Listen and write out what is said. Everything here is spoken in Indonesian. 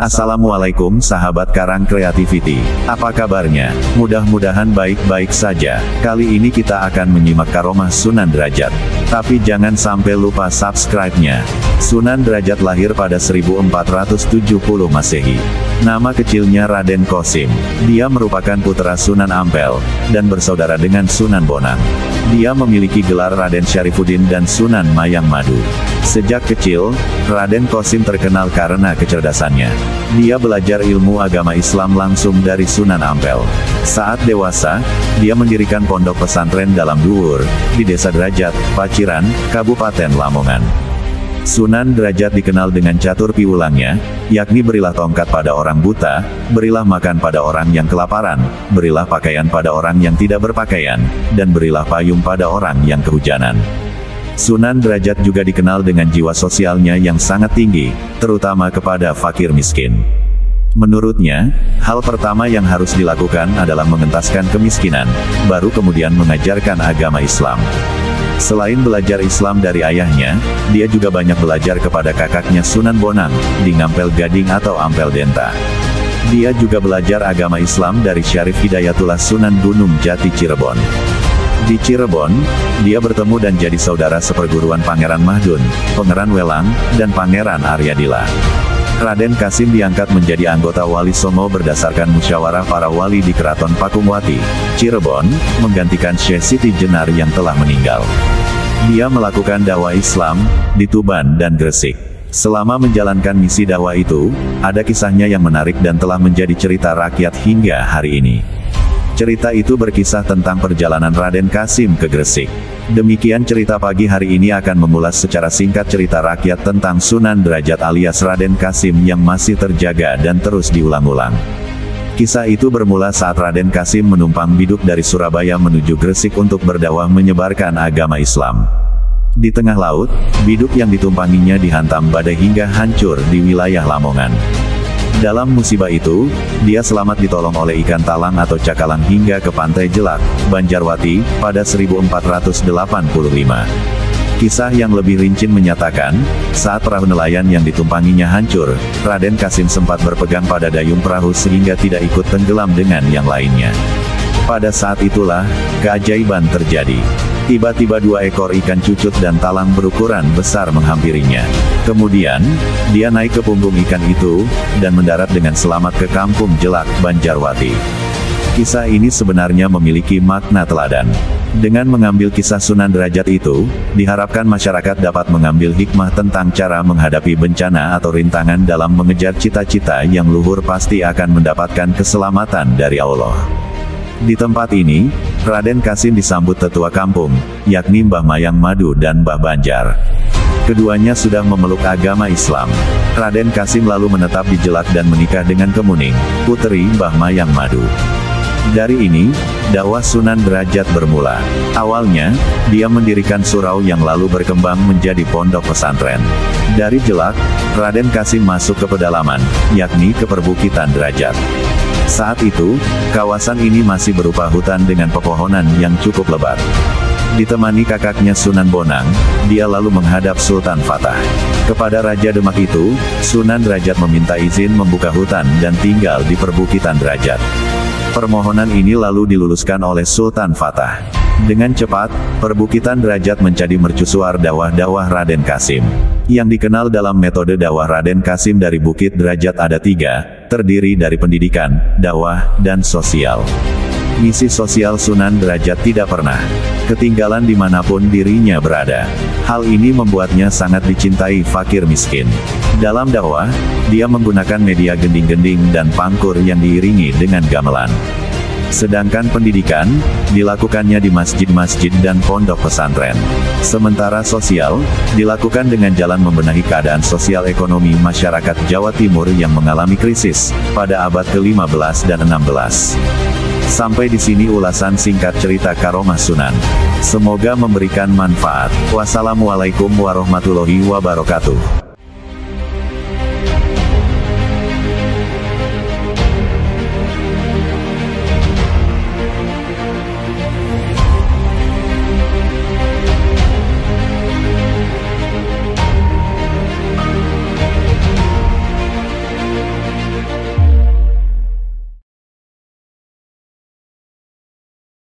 Assalamualaikum sahabat Karang Creativity. Apa kabarnya? Mudah-mudahan baik-baik saja. Kali ini kita akan menyimak karomah Sunan Derajat. Tapi jangan sampai lupa subscribe-nya. Sunan Derajat lahir pada 1470 Masehi. Nama kecilnya Raden Qasim. Dia merupakan putra Sunan Ampel, dan bersaudara dengan Sunan Bonang. Dia memiliki gelar Raden Syarifuddin dan Sunan Mayang Madu. Sejak kecil, Raden Qasim terkenal karena kecerdasannya. Dia belajar ilmu agama Islam langsung dari Sunan Ampel. Saat dewasa, dia mendirikan pondok pesantren dalam Duwur, di Desa Derajat, Paciran, Kabupaten Lamongan. Sunan Derajat dikenal dengan catur piwulangnya, yakni berilah tongkat pada orang buta, berilah makan pada orang yang kelaparan, berilah pakaian pada orang yang tidak berpakaian, dan berilah payung pada orang yang kehujanan. Sunan Derajat juga dikenal dengan jiwa sosialnya yang sangat tinggi, terutama kepada fakir miskin. Menurutnya, hal pertama yang harus dilakukan adalah mengentaskan kemiskinan, baru kemudian mengajarkan agama Islam. Selain belajar Islam dari ayahnya, dia juga banyak belajar kepada kakaknya Sunan Bonang, di Ngampel Gading atau Ampel Denta. Dia juga belajar agama Islam dari Syarif Hidayatullah Sunan Gunung Jati Cirebon. Di Cirebon, dia bertemu dan jadi saudara seperguruan Pangeran Mahdun, Pangeran Welang, dan Pangeran Aryadila. Raden Qasim diangkat menjadi anggota Wali Songo berdasarkan musyawarah para wali di Keraton Pakumwati, Cirebon, menggantikan Syekh Siti Jenar yang telah meninggal. Dia melakukan dakwah Islam di Tuban dan Gresik. Selama menjalankan misi dakwah itu, ada kisahnya yang menarik dan telah menjadi cerita rakyat hingga hari ini. Cerita itu berkisah tentang perjalanan Raden Qasim ke Gresik. Demikian cerita pagi hari ini akan mengulas secara singkat cerita rakyat tentang Sunan Derajat alias Raden Qasim yang masih terjaga dan terus diulang-ulang. Kisah itu bermula saat Raden Qasim menumpang biduk dari Surabaya menuju Gresik untuk berdakwah menyebarkan agama Islam. Di tengah laut, biduk yang ditumpanginya dihantam badai hingga hancur di wilayah Lamongan. Dalam musibah itu, dia selamat ditolong oleh ikan talang atau cakalang hingga ke Pantai Jelak, Banjarwati, pada 1485. Kisah yang lebih rinci menyatakan, saat perahu nelayan yang ditumpanginya hancur, Raden Qasim sempat berpegang pada dayung perahu sehingga tidak ikut tenggelam dengan yang lainnya. Pada saat itulah, keajaiban terjadi. Tiba-tiba dua ekor ikan cucut dan talang berukuran besar menghampirinya. Kemudian, dia naik ke punggung ikan itu, dan mendarat dengan selamat ke Kampung Jelak, Banjarwati. Kisah ini sebenarnya memiliki makna teladan. Dengan mengambil kisah Sunan Derajat itu, diharapkan masyarakat dapat mengambil hikmah tentang cara menghadapi bencana atau rintangan dalam mengejar cita-cita yang luhur pasti akan mendapatkan keselamatan dari Allah. Di tempat ini, Raden Qasim disambut tetua kampung, yakni Mbah Mayang Madu dan Mbah Banjar. Keduanya sudah memeluk agama Islam. Raden Qasim lalu menetap di Jelak dan menikah dengan Kemuning, putri Mbah Mayang Madu. Dari ini, dakwah Sunan Derajat bermula. Awalnya, dia mendirikan surau yang lalu berkembang menjadi pondok pesantren. Dari Jelak, Raden Qasim masuk ke pedalaman, yakni ke perbukitan Derajat. Saat itu, kawasan ini masih berupa hutan dengan pepohonan yang cukup lebat. Ditemani kakaknya Sunan Bonang, dia lalu menghadap Sultan Fatah. Kepada Raja Demak itu, Sunan Derajat meminta izin membuka hutan dan tinggal di perbukitan Derajat. Permohonan ini lalu diluluskan oleh Sultan Fatah. Dengan cepat, perbukitan Derajat menjadi mercusuar dakwah Raden Qasim. Yang dikenal dalam metode dakwah Raden Qasim dari Bukit Derajat ada 3, terdiri dari pendidikan, dakwah, dan sosial. Misi sosial Sunan Derajat tidak pernah ketinggalan dimanapun dirinya berada. Hal ini membuatnya sangat dicintai fakir miskin. Dalam dakwah, dia menggunakan media gending-gending dan pangkur yang diiringi dengan gamelan. Sedangkan pendidikan, dilakukannya di masjid-masjid dan pondok pesantren. Sementara sosial, dilakukan dengan jalan membenahi keadaan sosial ekonomi masyarakat Jawa Timur yang mengalami krisis, pada abad ke-15 dan 16. Sampai di sini ulasan singkat cerita karomah Sunan. Semoga memberikan manfaat. Wassalamualaikum warahmatullahi wabarakatuh.